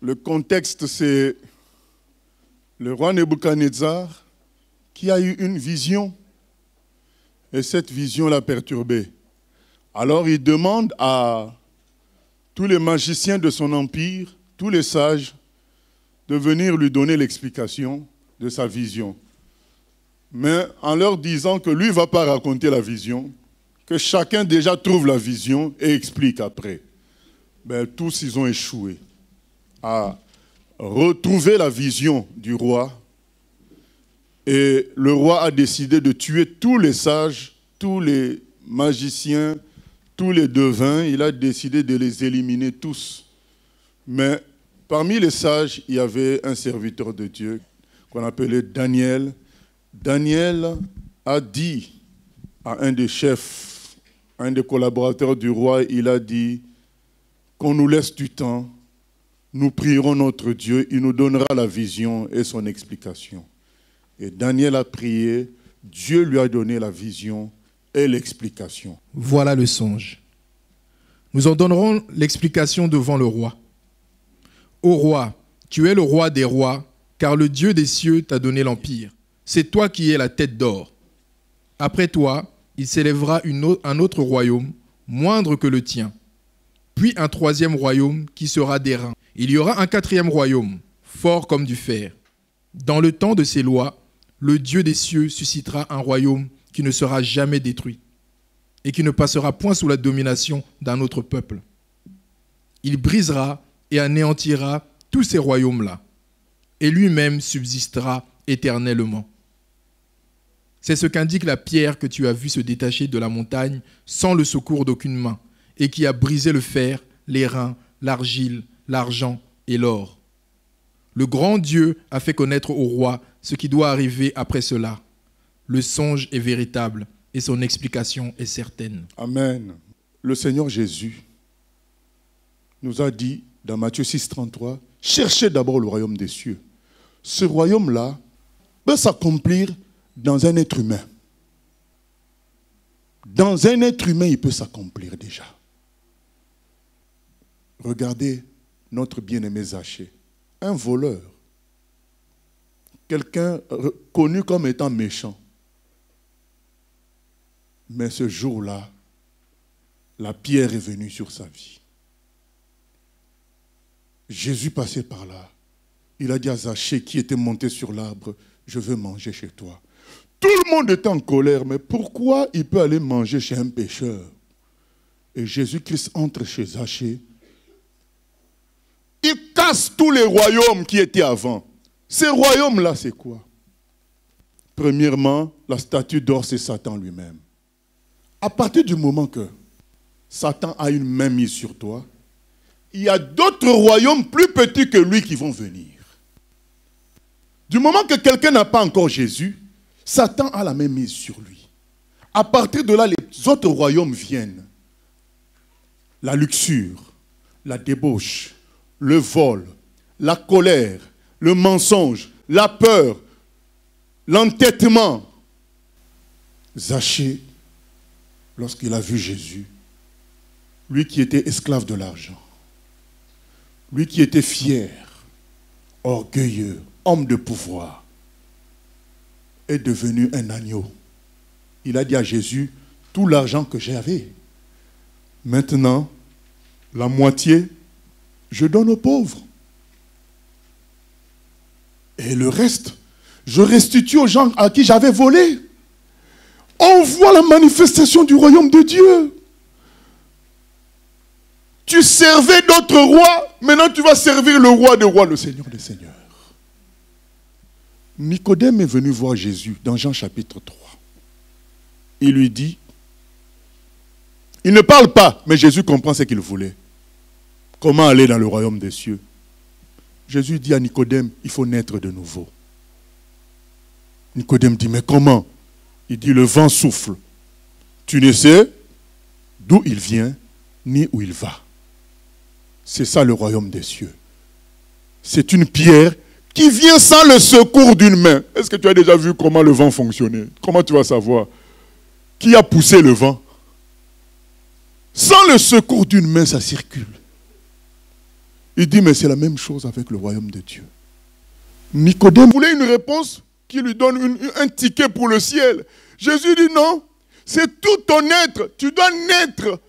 Le contexte, c'est le roi Nebuchadnezzar qui a eu une vision. Et cette vision l'a perturbé. Alors il demande à tous les magiciens de son empire, tous les sages, de venir lui donner l'explication de sa vision. Mais en leur disant que lui ne va pas raconter la vision, que chacun déjà trouve la vision et explique après. Ben, tous, ils ont échoué à retrouver la vision du roi. Et le roi a décidé de tuer tous les sages, tous les magiciens, tous les devins. Il a décidé de les éliminer tous. Mais parmi les sages, il y avait un serviteur de Dieu qu'on appelait Daniel. Daniel a dit à un des chefs, un des collaborateurs du roi, il a dit qu'on nous laisse du temps, nous prierons notre Dieu, il nous donnera la vision et son explication. Et Daniel a prié, Dieu lui a donné la vision et l'explication. Voilà le songe. Nous en donnerons l'explication devant le roi. Ô roi, tu es le roi des rois, car le Dieu des cieux t'a donné l'empire. C'est toi qui es la tête d'or. Après toi, il s'élèvera un autre royaume, moindre que le tien. Puis un troisième royaume qui sera d'airain. Il y aura un quatrième royaume, fort comme du fer. Dans le temps de ces lois, le Dieu des cieux suscitera un royaume qui ne sera jamais détruit et qui ne passera point sous la domination d'un autre peuple. Il brisera et anéantira tous ces royaumes-là, et lui-même subsistera éternellement. C'est ce qu'indique la pierre que tu as vue se détacher de la montagne sans le secours d'aucune main, et qui a brisé le fer, l'airain, l'argile, l'argent et l'or. Le grand Dieu a fait connaître au roi ce qui doit arriver après cela. Le songe est véritable et son explication est certaine. Amen. Le Seigneur Jésus nous a dit dans Matthieu 6, 33, « Cherchez d'abord le royaume des cieux. » Ce royaume-là peut s'accomplir dans un être humain. Dans un être humain, il peut s'accomplir déjà. Regardez notre bien-aimé Zachée, un voleur, quelqu'un connu comme étant méchant. Mais ce jour-là, la pierre est venue sur sa vie. Jésus passait par là. Il a dit à Zachée qui était monté sur l'arbre, « Je veux manger chez toi. » Tout le monde était en colère, mais pourquoi il peut aller manger chez un pécheur? Et Jésus-Christ entre chez Zachée. Il casse tous les royaumes qui étaient avant. Ces royaumes-là, c'est quoi? Premièrement, la statue d'or, c'est Satan lui-même. À partir du moment que Satan a une main mise sur toi, il y a d'autres royaumes plus petits que lui qui vont venir. Du moment que quelqu'un n'a pas encore Jésus, Satan a la main mise sur lui. À partir de là, les autres royaumes viennent. La luxure, la débauche, le vol, la colère, le mensonge, la peur, l'entêtement. Zachée, lorsqu'il a vu Jésus, lui qui était esclave de l'argent, lui qui était fier, orgueilleux, homme de pouvoir, est devenu un agneau. Il a dit à Jésus, tout l'argent que j'avais, maintenant, la moitié, je donne aux pauvres. Et le reste, je restitue aux gens à qui j'avais volé. On voit la manifestation du royaume de Dieu. Tu servais d'autres rois, maintenant tu vas servir le roi des rois, le Seigneur des seigneurs. Nicodème est venu voir Jésus dans Jean chapitre 3. Il lui dit, il ne parle pas, mais Jésus comprend ce qu'il voulait. Comment aller dans le royaume des cieux? Jésus dit à Nicodème, il faut naître de nouveau. Nicodème dit, mais comment? Il dit, le vent souffle. Tu ne sais d'où il vient, ni où il va. C'est ça le royaume des cieux. C'est une pierre qui vient sans le secours d'une main. Est-ce que tu as déjà vu comment le vent fonctionnait? Comment tu vas savoir? Qui a poussé le vent? Sans le secours d'une main, ça circule. Il dit, mais c'est la même chose avec le royaume de Dieu. Nicodème voulait une réponse qui lui donne un ticket pour le ciel. Jésus dit non, c'est tout ton être. Tu dois naître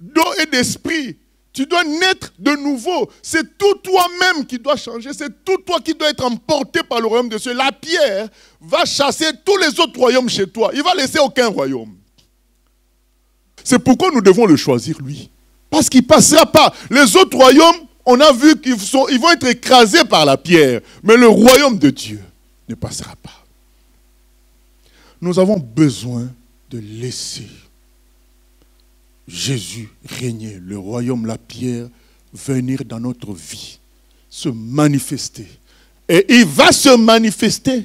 d'eau et d'esprit. Tu dois naître de nouveau. C'est tout toi-même qui doit changer. C'est tout toi qui doit être emporté par le royaume de Dieu. La pierre va chasser tous les autres royaumes chez toi. Il ne va laisser aucun royaume. C'est pourquoi nous devons le choisir, lui. Parce qu'il ne passera pas. Les autres royaumes, on a vu qu'ils vont être écrasés par la pierre. Mais le royaume de Dieu ne passera pas. Nous avons besoin de laisser Jésus régner, le royaume, la pierre, venir dans notre vie, se manifester. Et il va se manifester.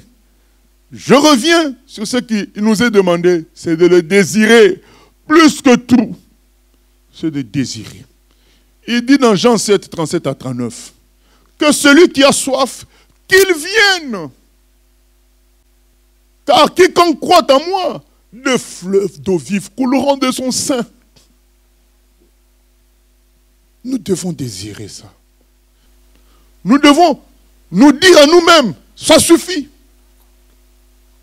Je reviens sur ce qui nous est demandé, c'est de le désirer plus que tout. C'est de désirer. Il dit dans Jean 7, 37 à 39, que celui qui a soif, qu'il vienne. Car quiconque croit en moi, de fleuves d'eau vive couleront de son sein. Nous devons désirer ça. Nous devons nous dire à nous-mêmes, ça suffit.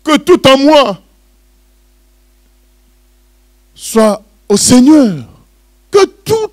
Que tout en moi soit au Seigneur. Que tout